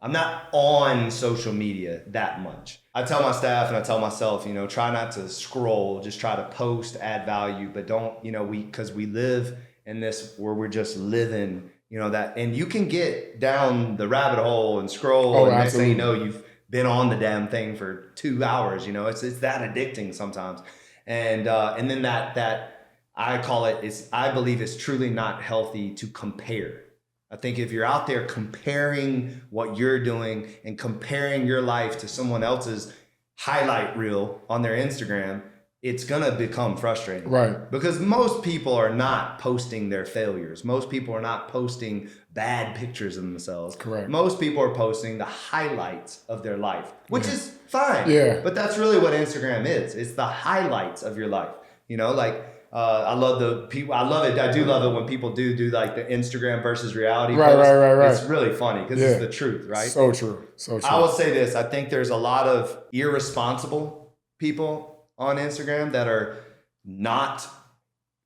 I'm not on social media that much. I tell my staff and I tell myself, you know, try not to scroll, just try to post, add value, but don't, you know, because we live in this where we're just living, you know, that, and you can get down the rabbit hole and scroll, and next thing you know, you've been on the damn thing for 2 hours, you know, it's that addicting sometimes. And then that I call it, I believe it's truly not healthy to compare. I think if you're out there comparing what you're doing and comparing your life to someone else's highlight reel on their Instagram, it's going to become frustrating. Right. Because most people are not posting their failures. Most people are not posting bad pictures of themselves. Correct. Most people are posting the highlights of their life, which is fine. Yeah. But that's really what Instagram is. It's the highlights of your life. You know, like, I love the people. I love it. I do love it when people do like the Instagram versus reality. Right. It's really funny because it's the truth, right? So true. I will say this. I think there's a lot of irresponsible people on Instagram that are not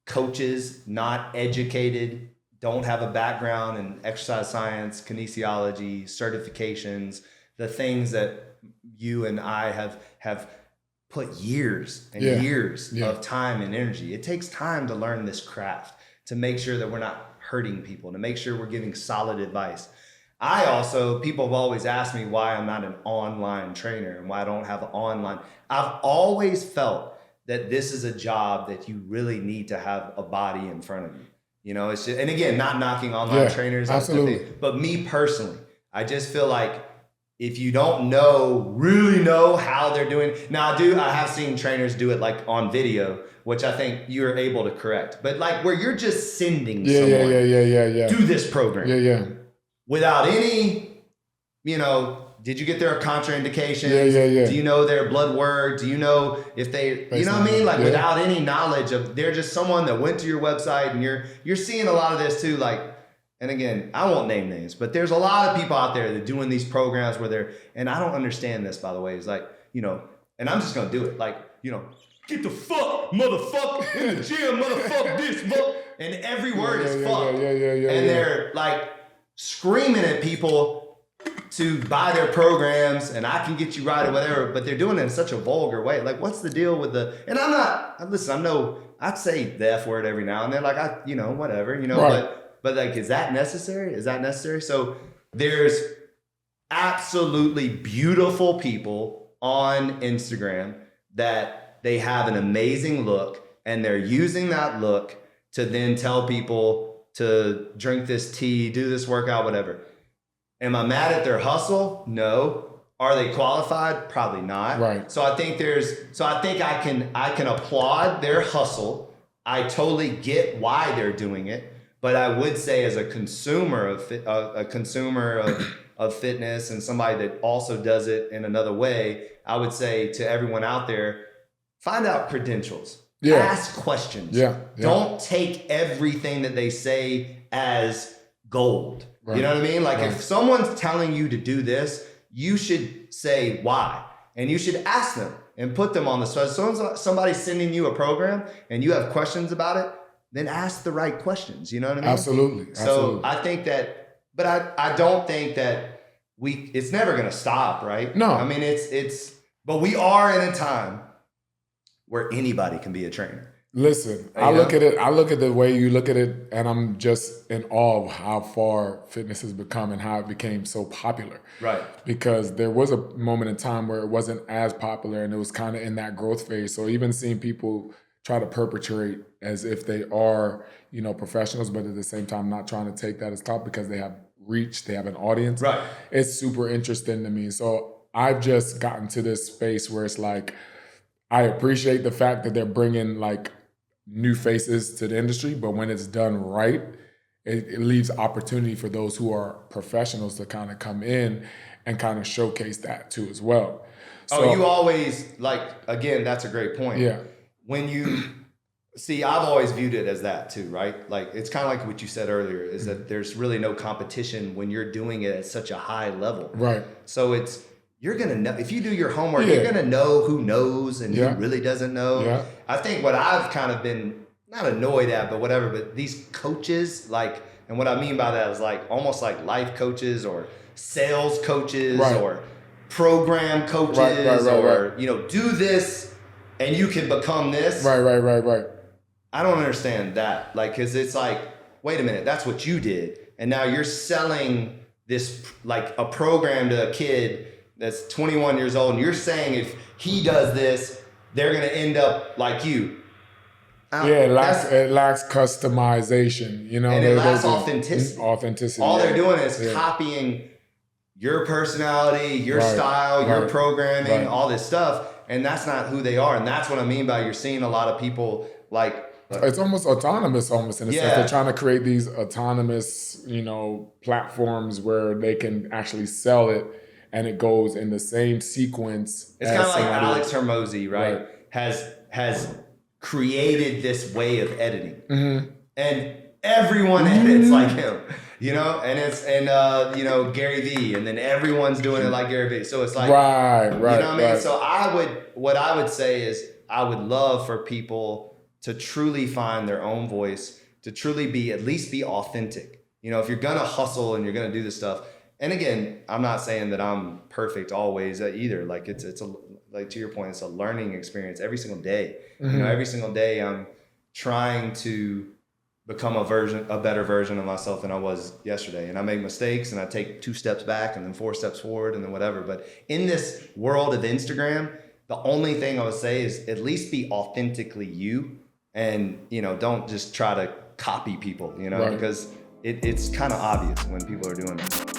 coaches, not educated, don't have a background in exercise science, kinesiology, certifications, the things that you and I have put years and years of time and energy. It takes time to learn this craft, to make sure that we're not hurting people, to make sure we're giving solid advice. People have always asked me why I'm not an online trainer and why I don't have an online. I've always felt that this is a job that you really need to have a body in front of you. You know, it's just, and again, not knocking online trainers, absolutely. But me personally, I just feel like if you don't really know how they're doing. Now I have seen trainers do it like on video, which I think you're able to correct. But like where you're just sending someone, do this program. Without any, you know, did you get their contraindications? Do you know their blood work? Do you know if they, you know what I mean? Like without any knowledge of, they're just someone that went to your website, and you're seeing a lot of this too, like. And again, I won't name names, but there's a lot of people out there that are doing these programs where and I don't understand this, by the way, it's like, you know, and I'm just going to do it. Like, you know, get the fuck, motherfucker, in the gym, motherfucker, this, fuck. And every word is fuck. And they're like screaming at people to buy their programs and I can get you right or whatever, but they're doing it in such a vulgar way. Like, what's the deal with and I'd say the F word every now and then, like, whatever, you know, right. But like, is that necessary? So there's absolutely beautiful people on Instagram that they have an amazing look and they're using that look to then tell people to drink this tea, do this workout, whatever. Am I mad at their hustle? No. Are they qualified? Probably not. Right. So I think I can applaud their hustle. I totally get why they're doing it. But I would say, as a consumer of fitness and somebody that also does it in another way, I would say to everyone out there, find out credentials. Yeah. Ask questions. Yeah. Don't take everything that they say as gold. Right. You know what I mean? Like if someone's telling you to do this, you should say why, and you should ask them and put them on the spot. So somebody's sending you a program and you have questions about it, then ask the right questions. You know what I mean? Absolutely. So I think that, but I don't think that it's never going to stop, right? No. I mean, but we are in a time where anybody can be a trainer. Listen, I look at the way you look at it, and I'm just in awe of how far fitness has become and how it became so popular. Right. Because there was a moment in time where it wasn't as popular and it was kind of in that growth phase. So even seeing people try to perpetrate as if they are, you know, professionals, but at the same time not trying to take that as top because they have reach, they have an audience. Right. It's super interesting to me. So I've just gotten to this space where it's like, I appreciate the fact that they're bringing like new faces to the industry, but when it's done right, it leaves opportunity for those who are professionals to kind of come in and kind of showcase that too as well. So, you always, like, again, that's a great point. Yeah. When you see, I've always viewed it as that too, right? Like, it's kind of like what you said earlier, is that there's really no competition when you're doing it at such a high level. Right. So you're going to know, if you do your homework, you're going to know who knows and who really doesn't know. Yeah. I think what I've kind of been, not annoyed at, but whatever, but these coaches, like, and what I mean by that is like, almost like life coaches or sales coaches Right. or program coaches or, you know, do this and you can become this. Right. I don't understand that. Like, cause it's like, wait a minute, that's what you did. And now you're selling this, like a program to a kid that's 21 years old. And you're saying if he does this, they're going to end up like you. It lacks customization, you know. And it lacks authenticity. All they're doing is copying your personality, your style, your programming, all this stuff. And that's not who they are. And that's what I mean by you're seeing a lot of people like... It's almost autonomous in a sense. They're trying to create these autonomous, you know, platforms where they can actually sell it and it goes in the same sequence. It's kind of like Alex Hermosi, right? Has created this way of editing. Mm-hmm. And everyone edits like him, you know? And you know, Gary Vee, and then everyone's doing it like Gary Vee. So it's like, you know what I mean? So what I would say is I would love for people to truly find their own voice, to truly at least be authentic. You know, if you're gonna hustle and you're gonna do this stuff, and again, I'm not saying that I'm perfect always either. Like it's like to your point, it's a learning experience every single day. Mm-hmm. You know, every single day I'm trying to become a better version of myself than I was yesterday. And I make mistakes and I take 2 steps back and then 4 steps forward and then whatever. But in this world of Instagram, the only thing I would say is at least be authentically you. And, you know, don't just try to copy people, you know, because it's kind of obvious when people are doing that.